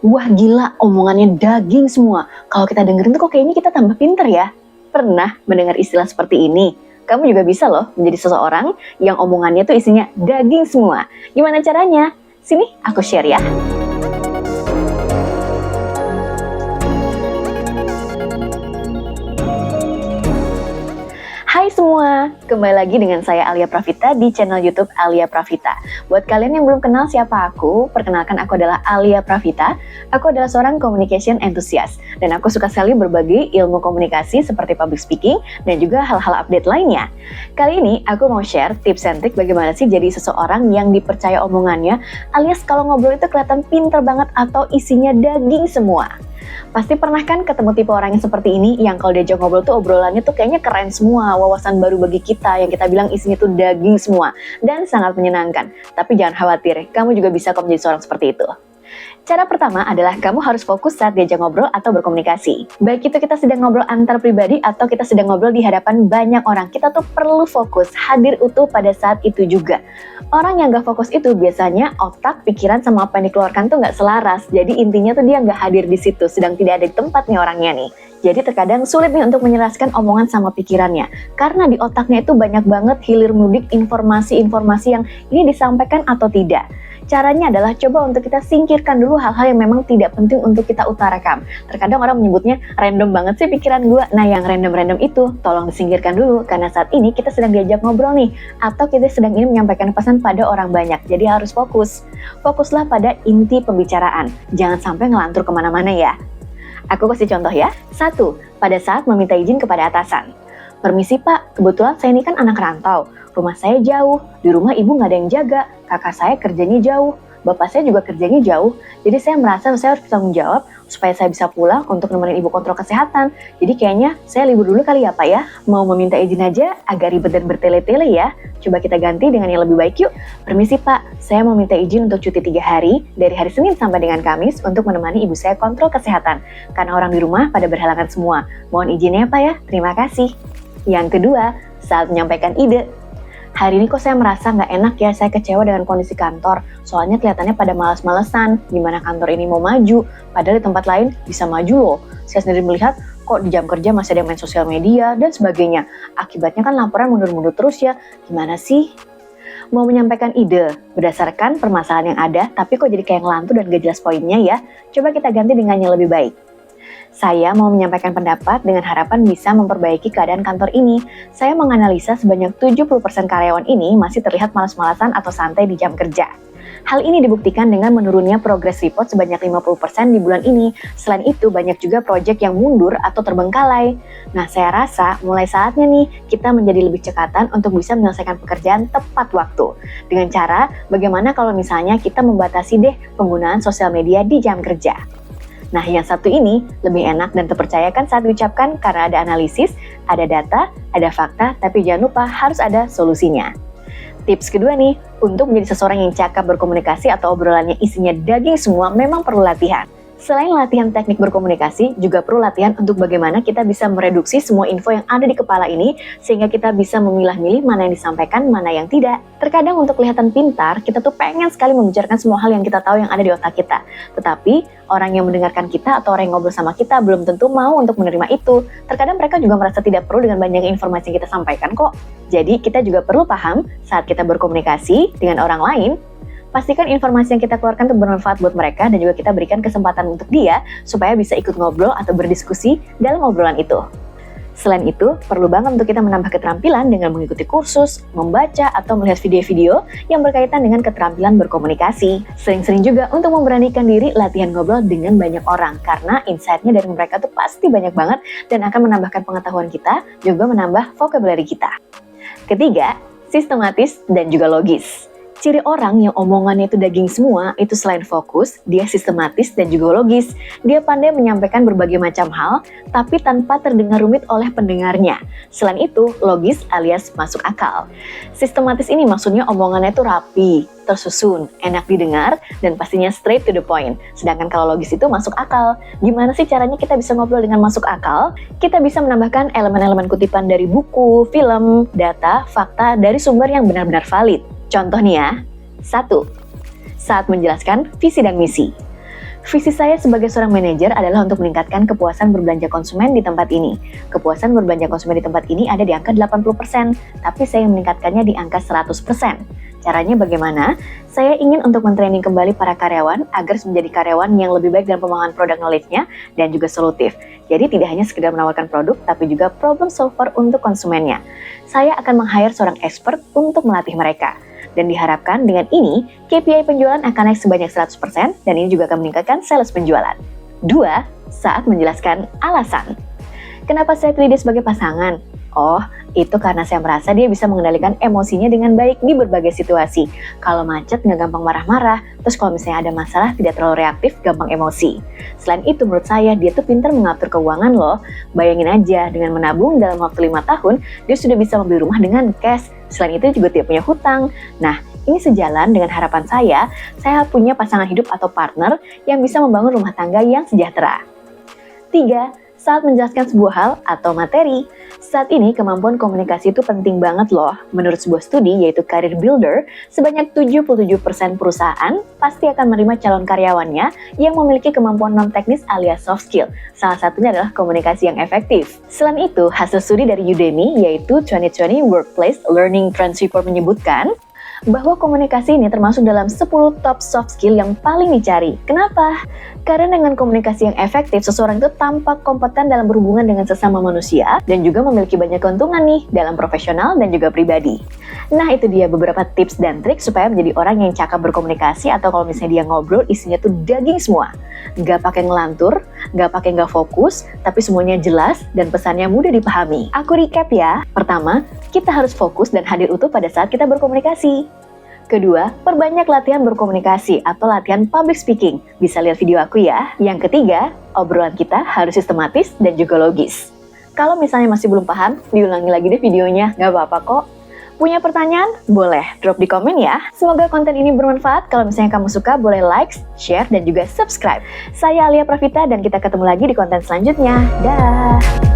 Wah gila, omongannya daging semua. Kalau kita dengerin tuh kok kayaknya kita tambah pinter ya. Pernah mendengar istilah seperti ini? Kamu juga bisa loh menjadi seseorang yang omongannya tuh isinya daging semua. Gimana caranya? Sini aku share ya. Hai semua, kembali lagi dengan saya Alia Pravita di channel YouTube Alia Pravita. Buat kalian yang belum kenal siapa aku, perkenalkan aku adalah Alia Pravita. Aku adalah seorang communication enthusiast dan aku suka sekali berbagi ilmu komunikasi seperti public speaking dan juga hal-hal update lainnya. Kali ini aku mau share tips and trik bagaimana sih jadi seseorang yang dipercaya omongannya, alias kalau ngobrol itu kelihatan pinter banget atau isinya daging semua. Pasti pernah kan ketemu tipe orang yang seperti ini, yang kalau diajak ngobrol tuh obrolannya tuh kayaknya keren semua, wawasan baru bagi kita yang kita bilang isinya tuh daging semua, dan sangat menyenangkan. Tapi jangan khawatir, kamu juga bisa kok menjadi seorang seperti itu. Cara pertama adalah kamu harus fokus saat diajak ngobrol atau berkomunikasi. Baik itu kita sedang ngobrol antar pribadi atau kita sedang ngobrol di hadapan banyak orang, kita tuh perlu fokus, hadir utuh pada saat itu juga. Orang yang gak fokus itu biasanya otak, pikiran sama apa yang dikeluarkan tuh gak selaras. Jadi intinya tuh dia gak hadir di situ, sedang tidak ada di tempat nih orangnya nih. Jadi terkadang sulit nih untuk menjelaskan omongan sama pikirannya. Karena di otaknya itu banyak banget hilir mudik informasi-informasi yang ini disampaikan atau tidak. Caranya adalah coba untuk kita singkirkan dulu hal-hal yang memang tidak penting untuk kita utarakan. Terkadang orang menyebutnya random banget sih pikiran gue. Nah yang random-random itu tolong disingkirkan dulu. Karena saat ini kita sedang diajak ngobrol nih. Atau kita sedang ingin menyampaikan pesan pada orang banyak. Jadi harus fokus. Fokuslah pada inti pembicaraan. Jangan sampai ngelantur kemana-mana ya. Aku kasih contoh ya. 1. Pada saat meminta izin kepada atasan. Permisi Pak, kebetulan saya ini kan anak rantau. Rumah saya jauh, di rumah ibu nggak ada yang jaga, kakak saya kerjanya jauh, bapak saya juga kerjanya jauh, jadi saya merasa saya harus bertanggung jawab supaya saya bisa pulang untuk nemenin ibu kontrol kesehatan. Jadi kayaknya saya libur dulu kali ya Pak ya, mau meminta izin aja agak ribet dan bertele-tele ya. Coba kita ganti dengan yang lebih baik yuk. Permisi Pak, saya mau minta izin untuk cuti 3 hari, dari hari Senin sampai dengan Kamis untuk menemani ibu saya kontrol kesehatan. Karena orang di rumah pada berhalangan semua. Mohon izinnya Pak ya, terima kasih. Yang kedua, saat menyampaikan ide. Hari ini kok saya merasa nggak enak ya, saya kecewa dengan kondisi kantor. Soalnya kelihatannya pada malas-malesan, gimana kantor ini mau maju, padahal di tempat lain bisa maju loh. Saya sendiri melihat kok di jam kerja masih ada yang main sosial media dan sebagainya. Akibatnya kan laporan mundur-mundur terus ya, gimana sih? Mau menyampaikan ide berdasarkan permasalahan yang ada, tapi kok jadi kayak ngelantur dan gak jelas poinnya ya. Coba kita ganti dengan yang lebih baik. Saya mau menyampaikan pendapat dengan harapan bisa memperbaiki keadaan kantor ini. Saya menganalisa sebanyak 70% karyawan ini masih terlihat malas-malasan atau santai di jam kerja. Hal ini dibuktikan dengan menurunnya progress report sebanyak 50% di bulan ini. Selain itu, banyak juga proyek yang mundur atau terbengkalai. Nah, saya rasa mulai saatnya nih kita menjadi lebih cekatan untuk bisa menyelesaikan pekerjaan tepat waktu. Dengan cara, bagaimana kalau misalnya kita membatasi deh penggunaan sosial media di jam kerja. Nah, yang satu ini lebih enak dan terpercayakan saat diucapkan karena ada analisis, ada data, ada fakta, tapi jangan lupa harus ada solusinya. Tips kedua nih, untuk menjadi seseorang yang cakap berkomunikasi atau obrolannya isinya daging semua memang perlu latihan. Selain latihan teknik berkomunikasi, juga perlu latihan untuk bagaimana kita bisa mereduksi semua info yang ada di kepala ini, sehingga kita bisa memilah-milih mana yang disampaikan, mana yang tidak. Terkadang untuk kelihatan pintar, kita tuh pengen sekali membicarakan semua hal yang kita tahu yang ada di otak kita. Tetapi, orang yang mendengarkan kita atau orang yang ngobrol sama kita belum tentu mau untuk menerima itu. Terkadang mereka juga merasa tidak perlu dengan banyak informasi yang kita sampaikan kok. Jadi, kita juga perlu paham saat kita berkomunikasi dengan orang lain, pastikan informasi yang kita keluarkan itu bermanfaat buat mereka dan juga kita berikan kesempatan untuk dia supaya bisa ikut ngobrol atau berdiskusi dalam obrolan itu. Selain itu, perlu banget untuk kita menambah keterampilan dengan mengikuti kursus, membaca, atau melihat video-video yang berkaitan dengan keterampilan berkomunikasi. Sering-sering juga untuk memberanikan diri latihan ngobrol dengan banyak orang karena insight-nya dari mereka tuh pasti banyak banget dan akan menambahkan pengetahuan kita, juga menambah vocabulary kita. Ketiga, sistematis dan juga logis. Ciri orang yang omongannya itu daging semua, itu selain fokus, dia sistematis dan juga logis. Dia pandai menyampaikan berbagai macam hal, tapi tanpa terdengar rumit oleh pendengarnya. Selain itu, logis alias masuk akal. Sistematis ini maksudnya omongannya itu rapi, tersusun, enak didengar, dan pastinya straight to the point. Sedangkan kalau logis itu masuk akal. Gimana sih caranya kita bisa ngobrol dengan masuk akal? Kita bisa menambahkan elemen-elemen kutipan dari buku, film, data, fakta dari sumber yang benar-benar valid. Contoh nih ya, 1. Saat menjelaskan visi dan misi. Visi saya sebagai seorang manajer adalah untuk meningkatkan kepuasan berbelanja konsumen di tempat ini. Kepuasan berbelanja konsumen di tempat ini ada di angka 80%, tapi saya meningkatkannya di angka 100%. Caranya bagaimana? Saya ingin untuk mentraining kembali para karyawan agar menjadi karyawan yang lebih baik dalam pemahaman produk knowledge-nya dan juga solutif. Jadi tidak hanya sekedar menawarkan produk, tapi juga problem solver untuk konsumennya. Saya akan meng-hire seorang expert untuk melatih mereka. Dan diharapkan dengan ini, KPI penjualan akan naik sebanyak 100% dan ini juga akan meningkatkan sales penjualan. 2. Saat menjelaskan alasan. Kenapa saya pilih dia sebagai pasangan? Oh, itu karena saya merasa dia bisa mengendalikan emosinya dengan baik di berbagai situasi. Kalau macet nggak gampang marah-marah, terus kalau misalnya ada masalah tidak terlalu reaktif, gampang emosi. Selain itu menurut saya dia tuh pintar mengatur keuangan loh. Bayangin aja, dengan menabung dalam waktu 5 tahun, dia sudah bisa membeli rumah dengan cash. Selain itu juga tidak punya hutang. Nah, ini sejalan dengan harapan saya punya pasangan hidup atau partner yang bisa membangun rumah tangga yang sejahtera. 3. Saat menjelaskan sebuah hal atau materi. Saat ini kemampuan komunikasi itu penting banget loh. Menurut sebuah studi yaitu Career Builder, sebanyak 77% perusahaan pasti akan menerima calon karyawannya yang memiliki kemampuan non-teknis alias soft skill. Salah satunya adalah komunikasi yang efektif. Selain itu, hasil studi dari Udemy yaitu 2020 Workplace Learning Trends Report menyebutkan bahwa komunikasi ini termasuk dalam 10 top soft skill yang paling dicari. Kenapa? Karena dengan komunikasi yang efektif, seseorang itu tampak kompeten dalam berhubungan dengan sesama manusia dan juga memiliki banyak keuntungan nih dalam profesional dan juga pribadi. Nah, itu dia beberapa tips dan trik supaya menjadi orang yang cakap berkomunikasi atau kalau misalnya dia ngobrol isinya tuh daging semua. Gak pakai ngelantur, gak pakai gak fokus, tapi semuanya jelas dan pesannya mudah dipahami. Aku recap ya. Pertama, kita harus fokus dan hadir utuh pada saat kita berkomunikasi. Kedua, perbanyak latihan berkomunikasi atau latihan public speaking. Bisa lihat video aku ya. Yang ketiga, obrolan kita harus sistematis dan juga logis. Kalau misalnya masih belum paham, diulangi lagi deh videonya, gak apa-apa kok. Punya pertanyaan? Boleh drop di komen ya. Semoga konten ini bermanfaat. Kalau misalnya kamu suka, boleh like, share, dan juga subscribe. Saya Alia Pravita dan kita ketemu lagi di konten selanjutnya. Dah.